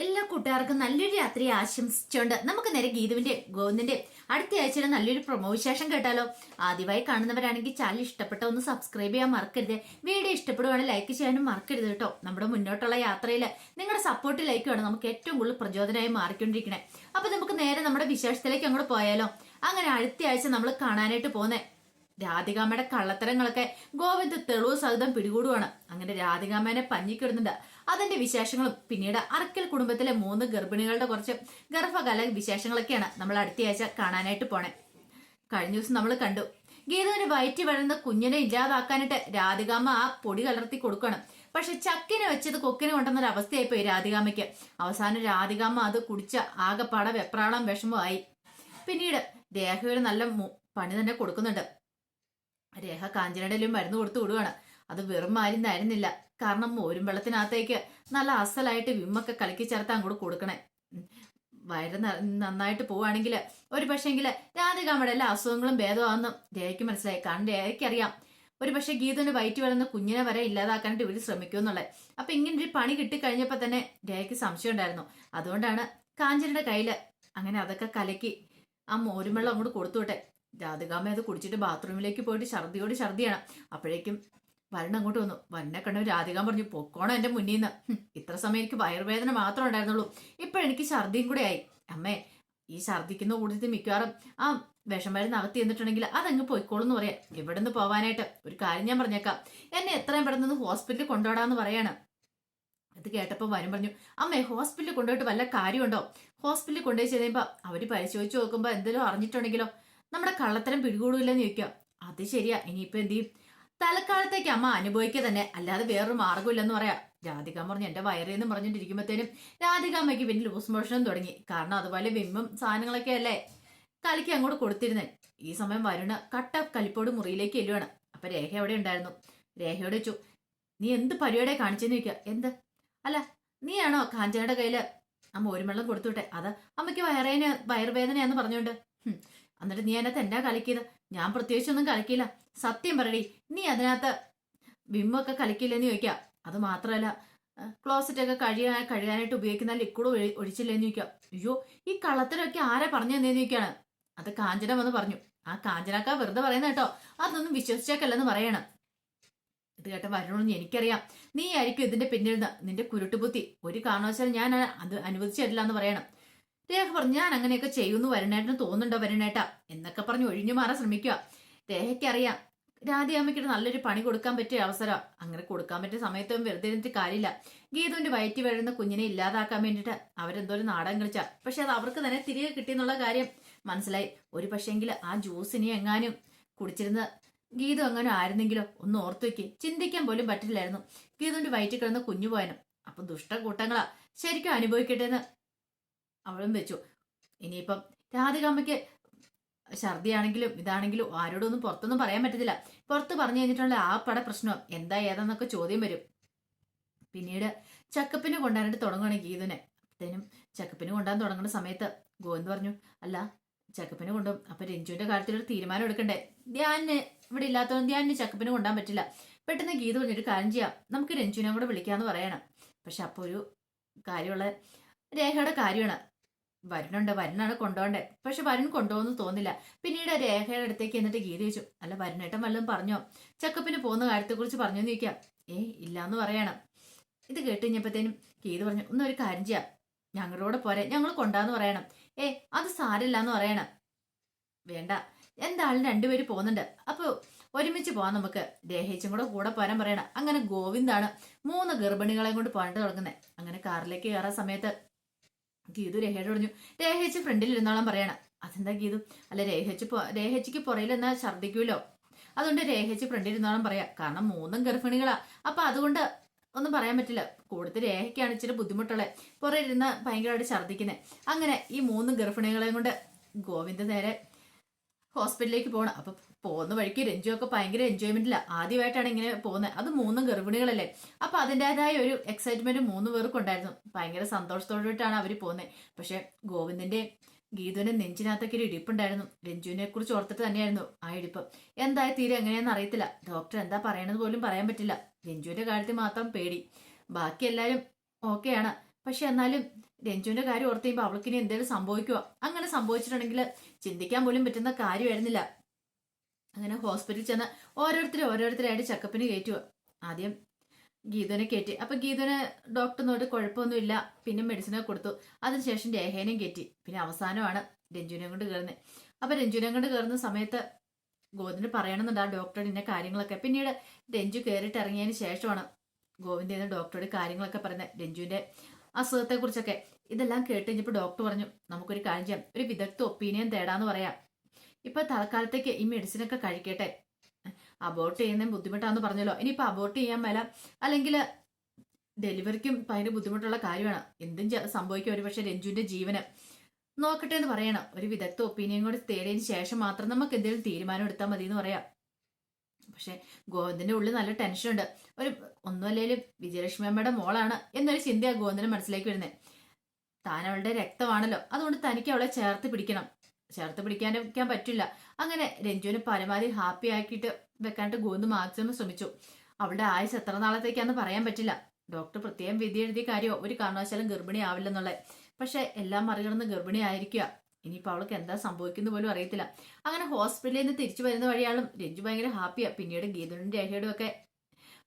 എല്ലാ കൂട്ടുകാർക്കും നല്ലൊരു രാത്രി ആശംസിച്ചുകൊണ്ട് നമുക്ക് നേരെ ഗീതുവിന്റെ ഗോവിന്ദന്റെ അടുത്ത ആഴ്ചയിലെ നല്ലൊരു പ്രൊമോ വിശേഷം കേട്ടാലോ. ആദ്യമായി കാണുന്നവരാണെങ്കിൽ ചാനൽ ഇഷ്ടപ്പെട്ട ഒന്ന് സബ്സ്ക്രൈബ് ചെയ്യാൻ മറക്കരുത്. വീഡിയോ ഇഷ്ടപ്പെടുവാണെങ്കിൽ ലൈക്ക് ചെയ്യാനും മറക്കരുത് കേട്ടോ. നമ്മുടെ മുന്നോട്ടുള്ള യാത്രയിൽ നിങ്ങളുടെ സപ്പോർട്ട് ലൈക്കുമാണ് നമുക്ക് ഏറ്റവും കൂടുതൽ പ്രചോദനമായി മാറിക്കൊണ്ടിരിക്കണേ. അപ്പൊ നമുക്ക് നേരെ നമ്മുടെ വിശേഷത്തിലേക്ക് അങ്ങോട്ട് പോയാലോ. അങ്ങനെ അടുത്ത ആഴ്ച നമ്മൾ കാണാനായിട്ട് പോകുന്നേ രാധികാമ്മയുടെ കള്ളത്തരങ്ങളൊക്കെ ഗോവിന്ദ് തെളിവ് സഹിതം പിടികൂടുവാണ്. അങ്ങനെ രാധികാമ്മേനെ പഞ്ഞിക്കിടുന്നുണ്ട്. അതിന്റെ വിശേഷങ്ങളും പിന്നീട് അറക്കൽ കുടുംബത്തിലെ 3 ഗർഭിണികളുടെ കുറച്ച് ഗർഭകാല വിശേഷങ്ങളൊക്കെയാണ് നമ്മൾ അടുത്ത ആഴ്ച കാണാനായിട്ട് പോണേ. കഴിഞ്ഞ ദിവസം നമ്മൾ കണ്ടു ഗീതുവിന് വയറ്റി വളരുന്ന കുഞ്ഞിനെ ഇല്ലാതാക്കാനായിട്ട് രാധികാമ്മ ആ പൊടി കലർത്തി കൊടുക്കണം. പക്ഷെ ചക്കിനെ വെച്ചത് കൊക്കിനെ കൊണ്ടുവന്നൊരു അവസ്ഥയായിപ്പോയി രാധികാമ്മയ്ക്ക്. അവസാനം രാധികാമ്മ അത് കുടിച്ച ആകെപ്പാടെ വെപ്രാളം വിഷമമായി. പിന്നീട് രേഖയുടെ നല്ല പണി തന്നെ കൊടുക്കുന്നുണ്ട്. രേഖ കാഞ്ചനയുടെയും മരുന്ന് കൊടുത്തു വിടുവാണ്. അത് വെറും മരുന്നായിരുന്നില്ല. കാരണം മോരും വെള്ളത്തിനകത്തേക്ക് നല്ല അസലായിട്ട് വിമ്മൊക്കെ കലക്കി ചേർത്ത് അങ്ങോട്ട് കൊടുക്കണേ. വയറ് നന്നായിട്ട് പോവുകയാണെങ്കിൽ ഒരു പക്ഷേങ്കില് രാധികാമ്മയുടെ എല്ലാ അസുഖങ്ങളും ഭേദമാണെന്നും രേഖയ്ക്ക് മനസ്സിലായി. കാരണം രേഖയ്ക്കറിയാം ഒരു പക്ഷെ ഗീതുവിന് വയറ്റി വളർന്ന കുഞ്ഞിനെ വരെ ഇല്ലാതാക്കാനായിട്ട് ഇവര് ശ്രമിക്കുമെന്നുള്ളത്. അപ്പൊ ഇങ്ങനെ ഒരു പണി കിട്ടിക്കഴിഞ്ഞപ്പോ തന്നെ രേഖയ്ക്ക് സംശയം ഉണ്ടായിരുന്നു. അതുകൊണ്ടാണ് കാഞ്ചനയുടെ കയ്യില് അങ്ങനെ അതൊക്കെ കലക്കി ആ മോരും വെള്ളം അങ്ങോട്ട് കൊടുത്തുവിട്ടെ. രാധികാമ്മ അത് കുടിച്ചിട്ട് ബാത്റൂമിലേക്ക് പോയിട്ട് ഛർദിയോട് ഛർദിയാണ്. അപ്പോഴേക്കും വരൺ അങ്ങോട്ട് വന്നു. വരനെ കണ്ടു രാധികാമ്മ പറഞ്ഞു, പൊക്കോണം എന്റെ മുന്നിൽ നിന്ന്. ഇത്ര സമയം എനിക്ക് വയറുവേദന മാത്രം ഉണ്ടായിരുന്നുള്ളൂ, ഇപ്പോഴെനിക്ക് ഛർദിയും കൂടെ ആയി. അമ്മേ, ഈ ഛർദിക്കുന്ന കൂട്ടത്തിൽ മിക്കവാറും ആ വിഷമരുന്ന് അകത്ത് ചെന്നിട്ടുണ്ടെങ്കിൽ അതങ്ങ് പൊയ്ക്കോളും എന്ന് പറയാം. ഇവിടെ നിന്ന് പോവാനായിട്ട് ഒരു കാര്യം ഞാൻ പറഞ്ഞേക്കാം, എന്നെ എത്രയും പെട്ടെന്ന് ഹോസ്പിറ്റലിൽ കൊണ്ടുപോടാന്ന് പറയാണ്. ഇത് കേട്ടപ്പോൾ വരും പറഞ്ഞു, അമ്മേ ഹോസ്പിറ്റലിൽ കൊണ്ടുപോയിട്ട് വല്ല കാര്യമുണ്ടോ? ഹോസ്പിറ്റലിൽ കൊണ്ടുപോയി ചെയ്യുമ്പോ അവര് പരിശോധിച്ച് നോക്കുമ്പോ എന്തെങ്കിലും അറിഞ്ഞിട്ടുണ്ടെങ്കിലോ നമ്മുടെ കള്ളത്തരം പിടികൂടില്ലെന്ന് ചോദിക്കാം. അത് ശരിയാ, ഇനിയിപ്പോ എന്ത് ചെയ്യും? തൽക്കാലത്തേക്ക് അമ്മ അനുഭവിക്കുക തന്നെ, അല്ലാതെ വേറൊരു മാർഗ്ഗമില്ലെന്ന് പറയാം. രാധികാമ്മ പറഞ്ഞു എന്റെ വയറേന്ന് പറഞ്ഞിട്ടിരിക്കുമ്പോഴത്തേനും രാധികാമ്മയ്ക്ക് പിന്നെ ലൂസ് മോഷനും തുടങ്ങി. കാരണം അതുപോലെ വിമ്മും സാധനങ്ങളൊക്കെ അല്ലേ കലിക്ക് അങ്ങോട്ട് കൊടുത്തിരുന്നേ. ഈ സമയം വരുണ കട്ട കലിപ്പോട് മുറിയിലേക്ക് എല്ലുവാണ്. അപ്പൊ രേഖ എവിടെ ഉണ്ടായിരുന്നു. രേഖയോട് വെച്ചു, നീ എന്ത് പരിപാടിയെ കാണിച്ചെന്ന് ചോദിക്കുക. എന്ത്? അല്ല, നീയാണോ കാഞ്ചനയുടെ കയ്യില് ആ മോരുമെള്ളം കൊടുത്തുവിട്ടെ? അത് അമ്മയ്ക്ക് വയറുവേദനയാന്ന് പറഞ്ഞോണ്ട്. എന്നിട്ട് നീ അതിനകത്ത് എന്നാ കളിക്കിയത്? ഞാൻ പ്രത്യേകിച്ചൊന്നും കളിക്കില്ല. സത്യം പറയടി, നീ അതിനകത്ത് വിമ്മൊക്കെ കളിക്കില്ലെന്ന് ചോദിക്കാം. അത് മാത്രമല്ല ക്ലോസറ്റ് ഒക്കെ കഴുകാനായിട്ട് ഉപയോഗിക്കുന്ന ലിക്വിഡ് ഒഴിച്ചില്ലെന്ന് ചോദിക്കാം. അയ്യോ, ഈ കള്ളത്തരൊക്കെ ആരാ പറഞ്ഞു തന്നേന്ന് ചോദിക്കാണ്. അത് കാഞ്ചന വന്ന് പറഞ്ഞു. ആ കാഞ്ചനക്ക വെറുതെ പറയുന്ന കേട്ടോ, അതൊന്നും വിശ്വസിച്ചേക്കല്ലെന്ന് പറയണം. ഇത് കേട്ട വരണോന്ന് എനിക്കറിയാം, നീ ആയിരിക്കും ഇതിന്റെ പിന്നിൽ നിന്റെ കുരുട്ടുബുദ്ധി. ഒരു കാരണവശാലും ഞാൻ അത് അനുവദിച്ചു തരില്ല എന്ന് പറയണം. രേഖ പറഞ്ഞു, ഞാൻ അങ്ങനെയൊക്കെ ചെയ്യുമെന്ന് വരുണേട്ടന് തോന്നുന്നുണ്ടോ വരുണേട്ട എന്നൊക്കെ പറഞ്ഞ് ഒഴിഞ്ഞു മാറാൻ ശ്രമിക്കുക. രേഖയ്ക്കറിയാം രാധികാമ്മയ്ക്ക് നല്ലൊരു പണി കൊടുക്കാൻ പറ്റിയ അവസരം. അങ്ങനെ കൊടുക്കാൻ പറ്റിയ സമയത്തും വെറുതെ ഇരുന്നിട്ട് കാര്യമില്ല. ഗീതുവിന്റെ വയറ്റി വീഴുന്ന കുഞ്ഞിനെ ഇല്ലാതാക്കാൻ വേണ്ടിയിട്ട് അവരെന്തോ ഒരു നാടകം കളിച്ച. പക്ഷെ അത് അവർക്ക് തന്നെ തിരികെ കിട്ടിയെന്നുള്ള കാര്യം മനസ്സിലായി. ഒരു പക്ഷേങ്കിൽ ആ ജ്യൂസിനെ എങ്ങാനും കുടിച്ചിരുന്ന ഗീതു അങ്ങനെ ആയിരുന്നെങ്കിലോ ഒന്ന് ഓർത്തു വെക്ക്. ചിന്തിക്കാൻ പോലും പറ്റില്ലായിരുന്നു ഗീതുവിന്റെ വയറ്റിൽ കിടന്ന കുഞ്ഞു പോയനും. അപ്പൊ ദുഷ്ടകൂട്ടങ്ങളാ ശരിക്കും അനുഭവിക്കട്ടെ എന്ന് അവളും വെച്ചു. ഇനിയിപ്പം രാധികാമ്മയ്ക്ക് ഛർദിയാണെങ്കിലും ഇതാണെങ്കിലും ആരോടൊന്നും പുറത്തൊന്നും പറയാൻ പറ്റത്തില്ല. പുറത്ത് പറഞ്ഞു കഴിഞ്ഞിട്ടുള്ള ആ പട പ്രശ്നം എന്താ ഏതാന്നൊക്കെ ചോദ്യം വരും. പിന്നീട് ചെക്കപ്പിന് കൊണ്ടുവരാനായിട്ട് തുടങ്ങുകയാണ് ഗീതുവിനെ. അപ്പത്തേനും ചെക്കപ്പിന് കൊണ്ടുപോകാൻ തുടങ്ങുന്ന സമയത്ത് ഗോവിന്ദ് പറഞ്ഞു, അല്ല ചെക്കപ്പിന് കൊണ്ടുപോകും, അപ്പൊ രഞ്ജുവിന്റെ കാര്യത്തിൽ ഒരു തീരുമാനം എടുക്കണ്ടേ? ധ്യാനിന് ഇവിടെ ഇല്ലാത്തതുകൊണ്ട് ധ്യാനിന് ചെക്കപ്പിന് കൊണ്ടുപോകാൻ പറ്റില്ല. പെട്ടെന്ന് ഗീതു പറഞ്ഞൊരു കാര്യം ചെയ്യാം, നമുക്ക് രഞ്ജുവിനെ കൂടെ വിളിക്കാന്ന് പറയണം. പക്ഷെ അപ്പൊ ഒരു കാര്യമുള്ള രേഖയുടെ കാര്യമാണ്. വരുണാണ് കൊണ്ടുപോകണ്ടേ. പക്ഷെ വരുൺ കൊണ്ടുപോകുന്നു തോന്നില്ല. പിന്നീട് രേഖയുടെ അടുത്തേക്ക് എന്നിട്ട് ഗീത ചോദിച്ചു, അല്ല വരുണേട്ടൻ വല്ലതും പറഞ്ഞോ? ചെക്കപ്പിന് പോകുന്ന കാര്യത്തെക്കുറിച്ച് പറഞ്ഞോന്ന് ചോദിക്കാം. ഇല്ലാന്ന് പറയണം. ഇത് കേട്ട് കഴിഞ്ഞപ്പോഴത്തേനും ഗീത പറഞ്ഞു, ഒന്നൊരു കാര്യം ചെയ്യാം, ഞങ്ങളോട് പോരെ, ഞങ്ങൾ കൊണ്ടാന്ന് പറയണം. അത് സാരില്ലാന്ന് പറയണം. വേണ്ട, എന്തായാലും രണ്ടുപേര് പോകുന്നുണ്ട്, അപ്പൊ ഒരുമിച്ച് പോവാൻ നമുക്ക്. രേഖച്ചും കൂടെ പോരാൻ പറയണം. അങ്ങനെ ഗോവിന്ദാണ് 3 ഗർഭിണികളെയും കൊണ്ട് പോകാനായിട്ട് തുടങ്ങുന്നത്. അങ്ങനെ കാറിലേക്ക് കയറാൻ സമയത്ത് ഗീതു രേഖയോട് പറഞ്ഞു, രേഖച്ച് ഫ്രണ്ടിൽ ഇരുന്നോളം പറയണം. അതെന്താ ഗീതു? അല്ല രേഖച്ചിക്ക് പുറയിൽ എന്നാ ഛർദിക്കൂലോ, അതുകൊണ്ട് രേഖച്ച് ഫ്രണ്ടിൽ ഇരുന്നോളം പറയാം. കാരണം 3 ഗർഭിണികളാ, അപ്പൊ അതുകൊണ്ട് ഒന്നും പറയാൻ പറ്റില്ല. കൂടുതൽ രേഖയ്ക്കാണ് ഇച്ചിരി ബുദ്ധിമുട്ടുള്ളത്, പുറയിരുന്ന് ഭയങ്കരമായിട്ട് ഛർദിക്കുന്നത്. അങ്ങനെ ഈ 3 ഗർഭിണികളെയും കൊണ്ട് ഗോവിന്ദ് നേരെ ഹോസ്പിറ്റലിലേക്ക് പോകണം. അപ്പൊ പോകുന്ന വഴിക്ക് രഞ്ജു ഒക്കെ ഭയങ്കര എൻജോയ്മെന്റില്ല. ആദ്യമായിട്ടാണ് ഇങ്ങനെ പോകുന്നത്, അത് 3 ഗർഭിണികളല്ലേ. അപ്പൊ അതിൻ്റെതായ ഒരു എക്സൈറ്റ്മെന്റ് 3 പേർക്കും ഉണ്ടായിരുന്നു. ഭയങ്കര സന്തോഷത്തോടായിട്ടാണ് അവര് പോകുന്നത്. പക്ഷെ ഗോവിന്ദിന്റെ ഗീതുവിന്റെ നെഞ്ചിനകത്തൊക്കെ ഒരു ഇടിപ്പുണ്ടായിരുന്നു. രഞ്ജുവിനെ കുറിച്ച് ഓർത്തിട്ട് തന്നെയായിരുന്നു ആ ഇടിപ്പ്. എന്തായി തീരെ എങ്ങനെയാണെന്ന് അറിയത്തില്ല. ഡോക്ടർ എന്താ പറയണത് പോലും പറയാൻ പറ്റില്ല. രഞ്ജുവിന്റെ കാര്യത്തിൽ മാത്രം പേടി. ബാക്കി എല്ലാരും ഓക്കെയാണ്. പക്ഷെ എന്നാലും രഞ്ജുവിന്റെ കാര്യം ഓർത്ത് കഴിയുമ്പോൾ അവൾക്കിനി എന്തെങ്കിലും സംഭവിക്കുമോ, അങ്ങനെ സംഭവിച്ചിട്ടുണ്ടെങ്കിൽ ചിന്തിക്കാൻ പോലും പറ്റുന്ന കാര്യമായിരുന്നില്ല. അങ്ങനെ ഹോസ്പിറ്റലിൽ ചെന്ന് ഓരോരുത്തരായിട്ട് ചെക്കപ്പിന് കയറ്റുക. ആദ്യം ഗീതനെ കയറ്റി. അപ്പൊ ഗീതന് ഡോക്ടറിനോട് കുഴപ്പമൊന്നുമില്ല, പിന്നെ മെഡിസിനെ കൊടുത്തു. അതിനുശേഷം രേഖേനെയും കയറ്റി. പിന്നെ അവസാനമാണ് രഞ്ജുവിനെ കൊണ്ട് കയറുന്നത്. അപ്പൊ രഞ്ജുവിനെ കൊണ്ട് കയറുന്ന സമയത്ത് ഗോവിന്ദന് പറയണമെന്നുണ്ട് ആ ഡോക്ടറോട് ഇന്ന കാര്യങ്ങളൊക്കെ. പിന്നീട് രഞ്ജു കയറിയിട്ട് ഇറങ്ങിയതിന് ശേഷമാണ് ഗോവിന്ദ ഡോക്ടറോട് കാര്യങ്ങളൊക്കെ പറയുന്നത്, രഞ്ജുവിന്റെ അസുഖത്തെ കുറിച്ചൊക്കെ. ഇതെല്ലാം കേട്ട് കഴിഞ്ഞപ്പോൾ ഡോക്ടർ പറഞ്ഞു, നമുക്കൊരു കാര്യം ചെയ്യാം, ഒരു വിദഗ്ധ ഒപ്പീനിയൻ തേടാന്ന് പറയാം. ഇപ്പൊ തൽക്കാലത്തേക്ക് ഈ മെഡിസിൻ ഒക്കെ കഴിക്കട്ടെ, അബോർട്ട് ചെയ്യുന്നതിന് ബുദ്ധിമുട്ടാന്ന് പറഞ്ഞല്ലോ, ഇനിയിപ്പൊ അബോർട്ട് ചെയ്യാൻ മേല, അല്ലെങ്കിൽ ഡെലിവറിക്കും ഭയങ്കര ബുദ്ധിമുട്ടുള്ള കാര്യമാണ്, എന്തും സംഭവിക്കും, ഒരു പക്ഷെ രഞ്ജുവിന്റെ ജീവന് നോക്കട്ടെ എന്ന് പറയണം. ഒരു വിദഗ്ധ ഒപ്പീനിയൻ കൂടി തേടിയതിന് ശേഷം മാത്രം നമുക്ക് എന്തെങ്കിലും തീരുമാനം എടുത്താൽ മതി എന്ന് പറയാം. പക്ഷെ ഗോവിന്ദന്റെ ഉള്ളിൽ നല്ല ടെൻഷനുണ്ട്. ഒന്നുമല്ലേലും വിജയലക്ഷ്മി അമ്മയുടെ മോളാണ് എന്നൊരു ചിന്തയാ ഗോവിന്ദന് മനസ്സിലേക്ക് വരുന്നത്. താൻ അവളുടെ രക്തമാണല്ലോ, അതുകൊണ്ട് തനിക്ക് അവളെ ചേർത്ത് പിടിക്കണം. ചേർത്ത് പിടിക്കാൻ പറ്റില്ല. അങ്ങനെ രഞ്ജുവിനെ പരമാവധി ഹാപ്പി ആക്കിയിട്ട് വെക്കാനായിട്ട് ഗോവിന്ദ് മാക്സിമം ശ്രമിച്ചു. അവളുടെ ആയുസ് എത്ര നാളത്തേക്കാന്ന് പറയാൻ പറ്റില്ല. ഡോക്ടർ പ്രത്യേകം വിധി എഴുതിയ കാര്യമോ ഒരു കാരണവശാലും ഗർഭിണി ആവില്ലെന്നുള്ളത്. പക്ഷെ എല്ലാം മറികടന്ന് ഗർഭിണി ആയിരിക്കുക. ഇനിയിപ്പോൾ അവൾക്ക് എന്താ സംഭവിക്കുന്ന പോലും അറിയത്തില്ല. അങ്ങനെ ഹോസ്പിറ്റലിൽ നിന്ന് തിരിച്ചു വരുന്ന വഴിയാളും രഞ്ജു ഭയങ്കര ഹാപ്പിയാ. പിന്നീട് ഗീതുവിനും രേഖയോടും ഒക്കെ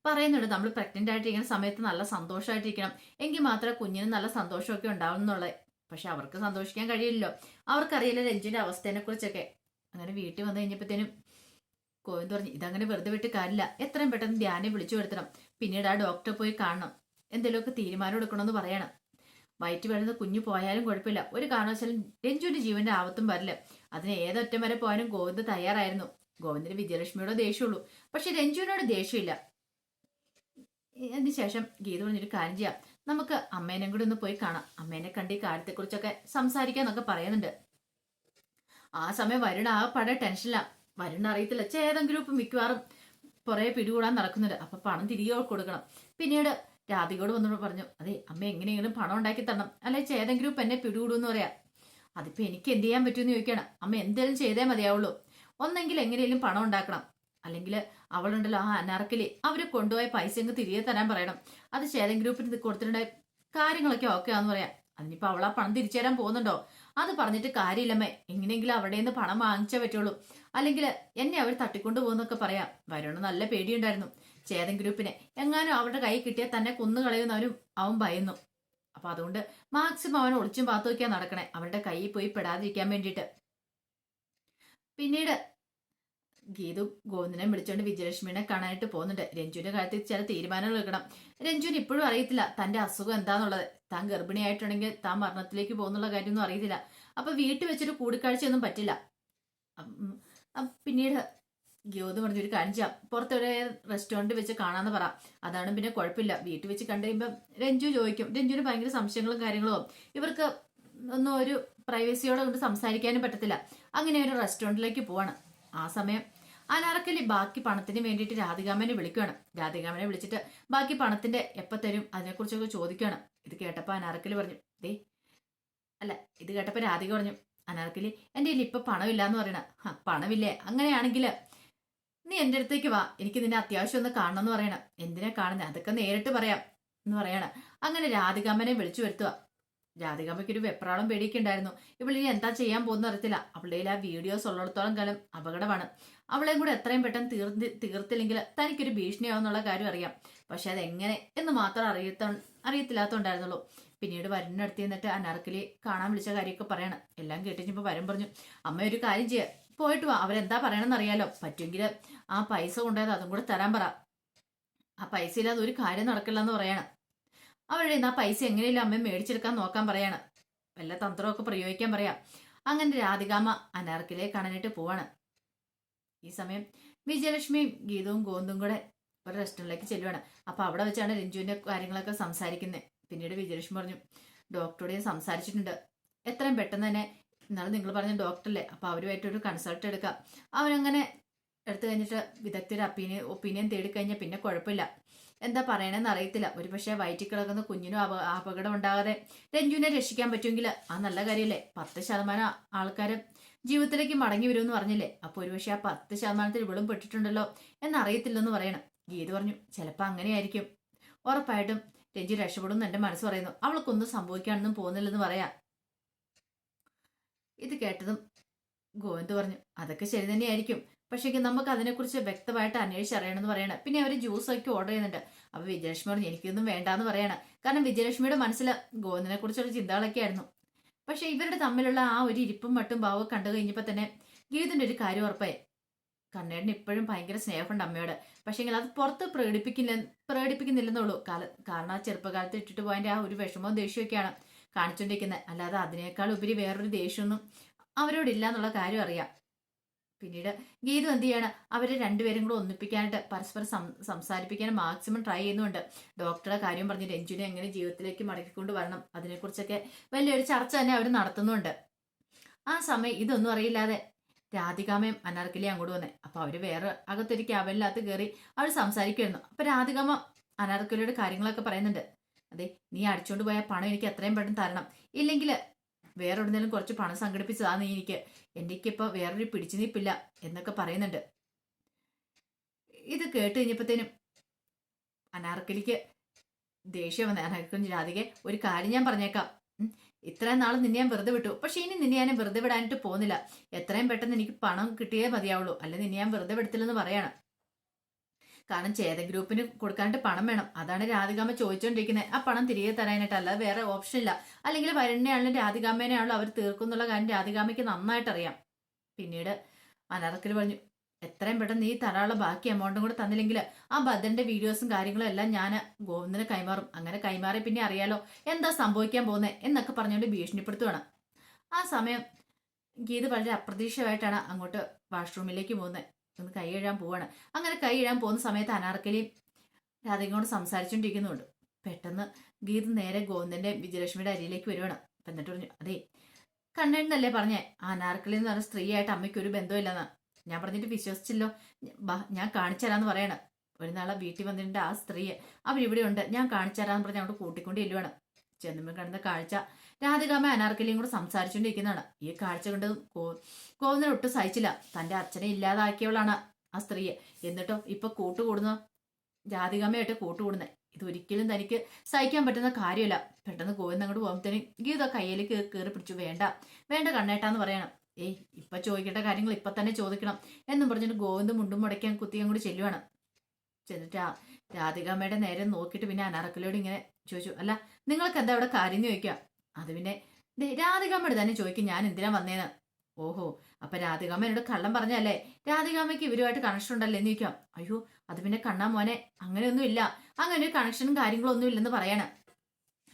പറയുന്നുണ്ട്, നമ്മൾ പ്രഗ്നന്റ് ആയിട്ടിരിക്കുന്ന സമയത്ത് നല്ല സന്തോഷമായിട്ടിരിക്കണം, എങ്കിൽ മാത്രമേ കുഞ്ഞിന് നല്ല സന്തോഷമൊക്കെ ഉണ്ടാവും എന്നുള്ളത്. പക്ഷെ അവർക്ക് സന്തോഷിക്കാൻ കഴിയില്ലല്ലോ, അവർക്കറിയില്ല രഞ്ജുവിന്റെ അവസ്ഥേനെ കുറിച്ചൊക്കെ. അങ്ങനെ വീട്ടിൽ വന്നു കഴിഞ്ഞപ്പോഴത്തേനും ഗോവിന്ദ് പറഞ്ഞു, ഇതങ്ങനെ വെറുതെ വിട്ട് കാര്യമില്ല, എത്രയും പെട്ടെന്ന് ധ്യാനെ വിളിച്ചു വരുത്തണം, പിന്നീട് ആ ഡോക്ടറെ പോയി കാണണം, എന്തെങ്കിലുമൊക്കെ തീരുമാനം എടുക്കണമെന്ന് പറയണം. വയറ്റ് വരുന്ന കുഞ്ഞു പോയാലും കുഴപ്പമില്ല, ഒരു കാരണവശാലും രഞ്ജുവിന്റെ ജീവന്റെ ആപത്തും വരില്ല. അതിന് ഏതൊറ്റം വരെ പോകാനും ഗോവിന്ദ് തയ്യാറായിരുന്നു. ഗോവിന്ദിന് വിജയലക്ഷ്മിയോട് ദേഷ്യമുള്ളൂ, പക്ഷെ രഞ്ജുവിനോട് ദേഷ്യമില്ല. അതിനുശേഷം ഗീത പറഞ്ഞൊരു കാര്യം ചെയ്യാം, നമുക്ക് അമ്മേനെ കൂടി ഒന്ന് പോയി കാണാം, അമ്മേനെ കണ്ട് ഈ കാര്യത്തെക്കുറിച്ചൊക്കെ സംസാരിക്കാന്നൊക്കെ പറയുന്നുണ്ട്. ആ സമയം വരുണ ആ പട ടെൻഷനില്ല. വരുണ അറിയത്തില്ല, ചേതൻ ഗ്രൂപ്പ് മിക്കവാറും പുറകെ പിടികൂടാൻ നടക്കുന്നുണ്ട്, അപ്പൊ പണം തിരികെ കൊടുക്കണം. പിന്നീട് രാധികയോട് വന്നോട് പറഞ്ഞു, അതെ അമ്മ എങ്ങനെയെങ്കിലും പണം ഉണ്ടാക്കി തരണം, അല്ലെ ചേതൻ ഗ്രൂപ്പ് എന്നെ പിടികൂടുമെന്ന് പറയാം. അതിപ്പോ എനിക്ക് എന്ത് ചെയ്യാൻ പറ്റുമെന്ന് ചോദിക്കണം. അമ്മ എന്തെങ്കിലും ചെയ്തേ മതിയാവുള്ളൂ, ഒന്നെങ്കിൽ എങ്ങനെയെങ്കിലും പണം ഉണ്ടാക്കണം, അല്ലെങ്കിൽ അവളുണ്ടല്ലോ ആ അനാർക്കലി, അവര് കൊണ്ടുപോയ പൈസ അങ്ങ് തിരികെ തരാൻ പറയണം. അത് ചേതൻ ഗ്രൂപ്പിന് കൊടുത്തിട്ടുണ്ടായ കാര്യങ്ങളൊക്കെ ഓക്കെ ആന്ന് പറയാം. അതിനിപ്പോ അവൾ ആ പണം തിരിച്ചു തരാൻ പോകുന്നുണ്ടോ? അത് പറഞ്ഞിട്ട് കാര്യമില്ലമ്മേ, എങ്ങനെയെങ്കിലും അവിടെ നിന്ന് പണം വാങ്ങിച്ചേ പറ്റുള്ളൂ, അല്ലെങ്കിൽ എന്നെ അവർ തട്ടിക്കൊണ്ടു പോകുന്നൊക്കെ പറയാം. വരുണ നല്ല പേടിയുണ്ടായിരുന്നു ചേതൻ ഗ്രൂപ്പിനെ, എങ്ങാനും അവരുടെ കൈ കിട്ടിയാൽ തന്നെ കൊന്നുകളയുന്നവരും അവൻ ഭയന്നു. അപ്പൊ അതുകൊണ്ട് മാക്സിമം അവൻ ഒളിച്ചും പാത്തു വയ്ക്കാൻ നടക്കണേ, അവരുടെ കൈയിൽ പോയി പെടാതിരിക്കാൻ വേണ്ടിയിട്ട്. പിന്നീട് ഗീതു ഗോവിന്ദനെ വിളിച്ചുകൊണ്ട് വിജയലക്ഷ്മിനെ കാണാനായിട്ട് പോകുന്നുണ്ട്. രഞ്ജുവിന്റെ കാര്യത്തിൽ ചില തീരുമാനങ്ങൾ എടുക്കണം. രഞ്ജുവിന് ഇപ്പോഴും അറിയത്തില്ല തന്റെ അസുഖം എന്താന്നുള്ളത്. താൻ ഗർഭിണിയായിട്ടുണ്ടെങ്കിൽ താൻ മരണത്തിലേക്ക് പോകുന്നുള്ള കാര്യമൊന്നും അറിയത്തില്ല. അപ്പൊ വീട്ടിൽ വെച്ചൊരു കൂടിക്കാഴ്ചയൊന്നും പറ്റില്ല. പിന്നീട് ഗീതു പറഞ്ഞൊരു കാര്യം ചെയ്യാം, പുറത്തൊരു റെസ്റ്റോറന്റ് വെച്ച് കാണാന്ന് പറ, അതാണ് പിന്നെ കുഴപ്പമില്ല. വീട്ടിൽ വെച്ച് കണ്ടു കഴിയുമ്പോൾ രഞ്ജു ചോദിക്കും, രഞ്ജുവിന് ഭയങ്കര സംശയങ്ങളും കാര്യങ്ങളും, ഇവർക്ക് ഒന്നും ഒരു പ്രൈവസിയോടെ കൊണ്ട് സംസാരിക്കാനും പറ്റത്തില്ല. അങ്ങനെ ഒരു റെസ്റ്റോറന്റിലേക്ക് പോവാണ്. ആ സമയം അനാർക്കലി ബാക്കി പണത്തിന് വേണ്ടിയിട്ട് രാധികാമ്മനെ വിളിക്കുകയാണ്. രാധികാമ്മനെ വിളിച്ചിട്ട് ബാക്കി പണത്തിന്റെ എപ്പ തരും അതിനെക്കുറിച്ചൊക്കെ ചോദിക്കുകയാണ്. ഇത് കേട്ടപ്പോ അനാർക്കലി പറഞ്ഞു, ഇത് കേട്ടപ്പോ രാധിക പറഞ്ഞു, അനാർക്കലി എന്റെ കയ്യിൽ ഇപ്പൊ പണമില്ല എന്ന് പറയണ. പണമില്ലേ? അങ്ങനെയാണെങ്കിൽ നീ എന്റെ അടുത്തേക്ക് വാ, എനിക്ക് നിന്നെ അത്യാവശ്യം ഒന്ന് കാണണം എന്ന് പറയണം. എന്തിനാ കാണുന്നത്? അതൊക്കെ നേരിട്ട് പറയാം എന്ന് പറയണ. അങ്ങനെ രാധികാമ്മനെ വിളിച്ചു വരുത്തുക. രാധികാമ്മയ്ക്ക് ഒരു വെപ്രാളം പേടിയൊക്കെ ഉണ്ടായിരുന്നു. ഇവളിനി എന്താ ചെയ്യാൻ പോകുന്ന അറിയത്തില്ല. അവളുടെ ആ വീഡിയോസ് ഉള്ളിടത്തോളം കാലം അപകടമാണ്. അവളെയും കൂടെ എത്രയും പെട്ടെന്ന് തീർത്തില്ലെങ്കിൽ തനിക്കൊരു ഭീഷണിയാവുന്നുള്ള കാര്യം അറിയാം. പക്ഷെ അതെങ്ങനെ എന്ന് മാത്രം അറിയത്തില്ലാത്തോണ്ടായിരുന്നുള്ളൂ. പിന്നീട് വരുന്നടുത്ത് നിന്നിട്ട് അനാർക്കലി കാണാൻ വിളിച്ച കാര്യമൊക്കെ പറയണം. എല്ലാം കേട്ടിപ്പോ വരും പറഞ്ഞു, അമ്മ ഒരു കാര്യം ചെയ്യുക, പോയിട്ട് വാ, അവരെന്താ പറയണമെന്ന് അറിയാലോ, പറ്റുമെങ്കിൽ ആ പൈസ കൊണ്ടുപോയത് അതും കൂടെ തരാൻ പറ. ആ പൈസ ഇല്ലാതെ ഒരു കാര്യം നടക്കില്ല എന്ന് പറയണം. അവരുടെ ആ പൈസ എങ്ങനെയല്ലോ അമ്മ മേടിച്ചെടുക്കാൻ നോക്കാൻ പറയാണ്. വല്ല തന്ത്രമൊക്കെ പ്രയോഗിക്കാൻ പറയാം. അങ്ങനെ രാധികാമ്മ അനാർക്കലിയെ കാണാനായിട്ട് പോവാണ്. ഈ സമയം വിജയലക്ഷ്മിയും ഗീതവും ഗോവിന്ദും കൂടെ ഒരു റെസ്റ്റോറൻറ്റിലേക്ക് ചെല്ലുവാണ്. അപ്പൊ അവിടെ വെച്ചാണ് രഞ്ജുവിന്റെ കാര്യങ്ങളൊക്കെ സംസാരിക്കുന്നത്. പിന്നീട് വിജയലക്ഷ്മി പറഞ്ഞു, ഡോക്ടറോട് സംസാരിച്ചിട്ടുണ്ട്, എത്രയും പെട്ടെന്ന് തന്നെ ഇന്നാളെ നിങ്ങൾ പറഞ്ഞ ഡോക്ടറല്ലേ, അപ്പൊ അവരുമായിട്ടൊരു കൺസൾട്ട് എടുക്കാം. അവനങ്ങനെ എടുത്തു കഴിഞ്ഞിട്ട് വിദഗ്ധരുടെ ഒപ്പീനിയൻ തേടിക്കഴിഞ്ഞാൽ പിന്നെ കുഴപ്പമില്ല. എന്താ പറയണെന്ന് അറിയത്തില്ല. ഒരു പക്ഷേ വയറ്റിൽ കിടക്കുന്ന കുഞ്ഞിനും അപകടം ഉണ്ടാകാതെ രഞ്ജുവിനെ രക്ഷിക്കാൻ പറ്റുമെങ്കിൽ ആ നല്ല കാര്യമല്ലേ. 10% ആൾക്കാർ ജീവിതത്തിലേക്ക് മടങ്ങി വരുമെന്ന് പറഞ്ഞില്ലേ, അപ്പൊ ഒരുപക്ഷെ ആ 10% ഇവളും പെട്ടിട്ടുണ്ടല്ലോ എന്നറിയത്തില്ലെന്ന് പറയണം. ഗീത പറഞ്ഞു, ചിലപ്പോൾ അങ്ങനെയായിരിക്കും, ഉറപ്പായിട്ടും രഞ്ജു രക്ഷപ്പെടുമെന്ന് എന്റെ മനസ്സ് പറയുന്നു. അവൾക്കൊന്നും സംഭവിക്കാനൊന്നും പോകുന്നില്ലെന്ന് പറയാം. ഇത് കേട്ടതും ഗോവിന്ദ് പറഞ്ഞു, അതൊക്കെ ശരി തന്നെയായിരിക്കും, പക്ഷേ നമുക്ക് അതിനെക്കുറിച്ച് വ്യക്തമായിട്ട് അന്വേഷിച്ചറിയണമെന്ന് പറയണം. പിന്നെ അവർ ജ്യൂസൊക്കെ ഓർഡർ ചെയ്യുന്നുണ്ട്. അപ്പൊ വിജയലക്ഷ്മി പറഞ്ഞു, എനിക്കൊന്നും വേണ്ടാന്ന് പറയണം. കാരണം വിജയലക്ഷ്മിയുടെ മനസ്സിൽ ഗോവിന്ദിനെ കുറിച്ചുള്ള ചിന്തകളൊക്കെ ആയിരുന്നു. പക്ഷെ ഇവരുടെ തമ്മിലുള്ള ആ ഒരു ഇരിപ്പും മട്ടും ഭാവവും കണ്ടു കഴിഞ്ഞപ്പോ തന്നെ ഗീതിന്റെ ഒരു കാര്യം ഉറപ്പായി. കണ്ണേടിന് ഇപ്പോഴും ഭയങ്കര സ്നേഹമുണ്ട് അമ്മയോട്. പക്ഷെങ്കിൽ അത് പുറത്ത് പ്രകടിപ്പിക്കുന്നില്ലെന്നുള്ളൂ. കാരണം ആ ചെറുപ്പകാലത്ത് ഇട്ടിട്ട് പോയതിന്റെ ആ ഒരു വിഷമവും ദേഷ്യമൊക്കെയാണ് കാണിച്ചുകൊണ്ടിരിക്കുന്നത്. അല്ലാതെ അതിനേക്കാൾ ഉപരി വേറൊരു ദേഷ്യമൊന്നും അവരോടില്ല എന്നുള്ള കാര്യം അറിയാം. പിന്നീട് ഗീതു എന്ത് ചെയ്യണം, അവരെ രണ്ടുപേരും കൂടെ ഒന്നിപ്പിക്കാനായിട്ട് പരസ്പരം സംസാരിപ്പിക്കാൻ മാക്സിമം ട്രൈ ചെയ്യുന്നുണ്ട്. ഡോക്ടറുടെ കാര്യം പറഞ്ഞ് രഞ്ജുനെ എങ്ങനെ ജീവിതത്തിലേക്ക് മടക്കിക്കൊണ്ട് വരണം, അതിനെക്കുറിച്ചൊക്കെ വലിയൊരു ചർച്ച തന്നെ അവർ നടത്തുന്നുണ്ട്. ആ സമയം ഇതൊന്നും അറിയില്ലാതെ രാധികാമയും അനാർക്കലിയും അങ്ങോട്ട് വന്നേ. അപ്പൊ അവര് വേറെ അകത്തൊരു ക്യാബിനകത്ത് കയറി അവർ സംസാരിക്കുമായിരുന്നു. അപ്പൊ രാധികാമ അനാർക്കലിയുടെ കാര്യങ്ങളൊക്കെ പറയുന്നുണ്ട്. അതെ, നീ അടിച്ചോണ്ട് പോയ പണം എനിക്ക് എത്രയും പെട്ടെന്ന് തരണം, ഇല്ലെങ്കിൽ വേറെ എവിടുന്നേലും കുറച്ച് പണം സംഘടിപ്പിച്ചതാ നീ എനിക്കിപ്പോ വേറൊരു പിടിച്ചു നീപ്പില്ല എന്നൊക്കെ പറയുന്നുണ്ട്. ഇത് കേട്ട് കഴിഞ്ഞപ്പോഴത്തേനും അനാർക്കലിക്ക് ദേഷ്യം വന്ന. അനാർക്കലി, രാധികെ, ഒരു കാര്യം ഞാൻ പറഞ്ഞേക്കാം. ഇത്രയും നാൾ നിന്നെ ഞാൻ വെറുതെ വിട്ടു, പക്ഷെ ഇനി നിന്നെ ഞാൻ വെറുതെ വിടാനായിട്ട് പോകുന്നില്ല. എത്രയും പെട്ടെന്ന് എനിക്ക് പണം കിട്ടിയേ മതിയാവുള്ളൂ, അല്ലെ നിന്നെ ഞാൻ വെറുതെ വിടത്തില്ലെന്ന് പറയാണ്. കാരണം ചേതൻ ഗ്രൂപ്പിന് കൊടുക്കാനായിട്ട് പണം വേണം. അതാണ് രാധികാമ്മ ചോദിച്ചുകൊണ്ടിരിക്കുന്നത്. ആ പണം തിരികെ തരാനായിട്ട്, അല്ലാതെ വേറെ ഓപ്ഷൻ ഇല്ല. അല്ലെങ്കിൽ വരുണ്ണയാണെങ്കിലും രാധികാമ്മേനെയാണല്ലോ അവർ തീർക്കുന്നുള്ള കാര്യം രാധികാമ്മയ്ക്ക് നന്നായിട്ട് അറിയാം. പിന്നീട് അനാർക്കലി പറഞ്ഞു, എത്രയും പെട്ടെന്ന് നീ തരാനുള്ള ബാക്കി എമൗണ്ടും കൂടെ തന്നില്ലെങ്കിൽ ആ ഭദ്രന്റെ വീഡിയോസും കാര്യങ്ങളും എല്ലാം ഞാൻ ഗോവിന്ദന് കൈമാറും. അങ്ങനെ കൈമാറി പിന്നെ അറിയാലോ എന്താ സംഭവിക്കാൻ പോകുന്നത് എന്നൊക്കെ പറഞ്ഞുകൊണ്ട് ഭീഷണിപ്പെടുത്തുവാണ്. ആ സമയം ഗീത വളരെ അപ്രതീക്ഷിതമായിട്ടാണ് അങ്ങോട്ട് വാഷ്റൂമിലേക്ക് പോകുന്നത്. ഒന്ന് കൈ കഴുകാൻ പോവാണ്. അങ്ങനെ കൈ കഴുകാൻ പോകുന്ന സമയത്ത് അനാർക്കലിയും രാധികയോട് സംസാരിച്ചുകൊണ്ടിരിക്കുന്നുണ്ട്. പെട്ടെന്ന് ഗീത നേരെ ഗോവിന്ദന്റെ വിജയലക്ഷ്മിയുടെ അരിയിലേക്ക് വരുവാണ്. എന്നിട്ട് പറഞ്ഞു, അതെ, കണ്ണെണ്ണല്ലേ പറഞ്ഞേ ആ അനാർക്കലി എന്ന് പറഞ്ഞ സ്ത്രീയായിട്ട് അമ്മയ്ക്ക് ഒരു ബന്ധമില്ലെന്ന്. ഞാൻ പറഞ്ഞിട്ട് വിശ്വസിച്ചില്ലോ. ഞാൻ കാണിച്ചു തരാന്ന് പറയണം. ഒരു നാളെ വീട്ടിൽ വന്നിട്ടുണ്ട് ആ സ്ത്രീയെ, അവരിവിടെ ഉണ്ട്, ഞാൻ കാണിച്ചു തരാന്ന് പറഞ്ഞ് അങ്ങോട്ട് കൂട്ടിക്കൊണ്ട് ചെല്ലുവാണ്. ചെന്നുമ്പോൾ കാണുന്ന കാഴ്ച രാധികാമ്മ അനാർക്കലിയും കൂടെ സംസാരിച്ചുകൊണ്ടിരിക്കുന്നതാണ്. ഈ കാഴ്ച കൊണ്ട് ഗോവിന്ദൻ ഒട്ടും സഹിച്ചില്ല. തന്റെ അച്ഛനെ ഇല്ലാതാക്കിയവളാണ് ആ സ്ത്രീയെ. എന്നിട്ടോ ഇപ്പൊ കൂട്ടുകൂടുന്ന രാധികാമ്മയായിട്ട് കൂട്ടുകൂടുന്നത്. ഇതൊരിക്കലും തനിക്ക് സഹിക്കാൻ പറ്റുന്ന കാര്യമല്ല. പെട്ടെന്ന് ഗോവിന്ദൻ അങ്ങോട്ട് പോകുമ്പോഴത്തേനും ഗീത കയ്യിലേക്ക് കയറി പിടിച്ചു. വേണ്ട വേണ്ട കണ്ണേട്ടാന്ന് പറയണം. ഏയ്, ഇപ്പൊ ചോദിക്കേണ്ട കാര്യങ്ങൾ ഇപ്പൊ തന്നെ ചോദിക്കണം എന്നും പറഞ്ഞിട്ട് ഗോവിന്ദൻ മുണ്ടും മുടക്കാൻ കുത്തിയും കൂടി ചെല്ലുവാണ്. ചെന്നിട്ട് രാധികാമ്മയുടെ നേരെ നോക്കിയിട്ട് പിന്നെ അനാർക്കലിയോട് ഇങ്ങനെ ചോദിച്ചു, അല്ല നിങ്ങൾക്ക് എന്താ അവിടെ കാര്യം ചോദിക്കുക. അത് പിന്നെ രാധികാമ്മയോട് തന്നെ ചോദിക്കും, ഞാൻ എന്തിനാ വന്നേന്ന്. ഓഹോ, അപ്പൊ രാധികാമ്മ എന്നോട് കള്ളം പറഞ്ഞല്ലേ, രാധികാമ്മയ്ക്ക് ഇവരുമായിട്ട് കണക്ഷൻ ഉണ്ടല്ലേ എന്ന് ചോദിക്കാം. അയ്യോ, അത് പിന്നെ കണ്ണാ മോനെ, അങ്ങനെയൊന്നും ഇല്ല, അങ്ങനെ ഒരു കണക്ഷനും കാര്യങ്ങളും ഒന്നും ഇല്ലെന്ന് പറയണം.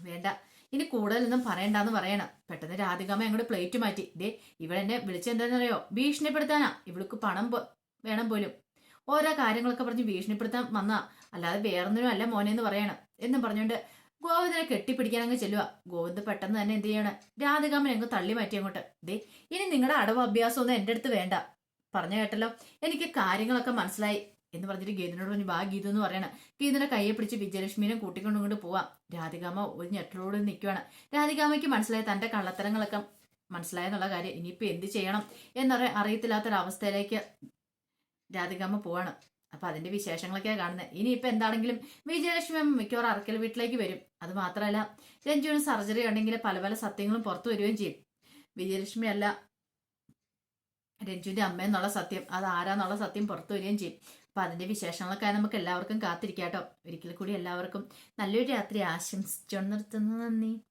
വേണ്ട, ഇനി കൂടുതലൊന്നും പറയണ്ടെന്ന് പറയണം. പെട്ടെന്ന് രാധികാമ്മ അങ്ങോട്ട് പ്ലേറ്റ് മാറ്റി. ദേ, ഇവളെന്നെ വിളിച്ചെന്താണെന്നറിയോ, ഭീഷണിപ്പെടുത്താനാ. ഇവൾക്ക് പണം വേണം പോലും. ഓരോ കാര്യങ്ങളൊക്കെ പറഞ്ഞ് ഭീഷണിപ്പെടുത്താൻ വന്നാ, അല്ലാതെ വേറൊന്നിനും അല്ല മോനെ എന്ന് പറയണം എന്നും പറഞ്ഞുകൊണ്ട് ഗോവിന്ദനെ കെട്ടിപ്പിടിക്കാൻ അങ്ങ് ചെല്ലുക. ഗോവിന്ദ് പെട്ടെന്ന് തന്നെ എന്ത് ചെയ്യണം, രാധികാമ്മനെ അങ്ങ് തള്ളി മാറ്റി അങ്ങോട്ട്. ദേ, ഇനി നിങ്ങളുടെ അടവ് അഭ്യാസം ഒന്നും എൻ്റെ അടുത്ത് വേണ്ട, പറഞ്ഞു കേട്ടല്ലോ, എനിക്ക് കാര്യങ്ങളൊക്കെ മനസ്സിലായി എന്ന് പറഞ്ഞിട്ട് ഗീതനോട് പറഞ്ഞു, ബാ ഗീതു എന്ന് പറയണം. ഗീതനെ കയ്യെ പിടിച്ച് വിജയലക്ഷ്മിനെ കൂട്ടിക്കൊണ്ടുകൊണ്ട് പോവാം. രാധികാമ്മ ഒരു ഞെട്ടലോട് നിൽക്കുവാണ്. രാധികാമ്മയ്ക്ക് മനസ്സിലായി തന്റെ കള്ളത്തരങ്ങളൊക്കെ മനസ്സിലായെന്നുള്ള കാര്യം. ഇനിയിപ്പോ എന്ത് ചെയ്യണം അറിയത്തില്ലാത്തൊരവസ്ഥയിലേക്ക് രാധികാമ്മ പോവാണ്. അപ്പൊ അതിന്റെ വിശേഷങ്ങളൊക്കെയാണ് കാണുന്നത്. ഇനിയിപ്പോ എന്താണെങ്കിലും വിജയലക്ഷ്മി മിക്കവാറും അറക്കൽ വീട്ടിലേക്ക് വരും. അത് മാത്രമല്ല, രഞ്ജുവിന് സർജറി ഉണ്ടെങ്കിൽ പല പല സത്യങ്ങളും പുറത്തു വരികയും ചെയ്യും. വിജയലക്ഷ്മി അല്ല രഞ്ജുവിന്റെ അമ്മ എന്നുള്ള സത്യം, അത് ആരാന്നുള്ള സത്യം പുറത്തു വരികയും ചെയ്യും. അപ്പൊ അതിന്റെ വിശേഷങ്ങളൊക്കെ നമുക്ക് എല്ലാവർക്കും കാത്തിരിക്കാട്ടോ. ഒരിക്കൽ കൂടി എല്ലാവർക്കും നല്ലൊരു രാത്രി ആശംസിച്ചോണ്ട് നിർത്തുന്നു. നന്ദി.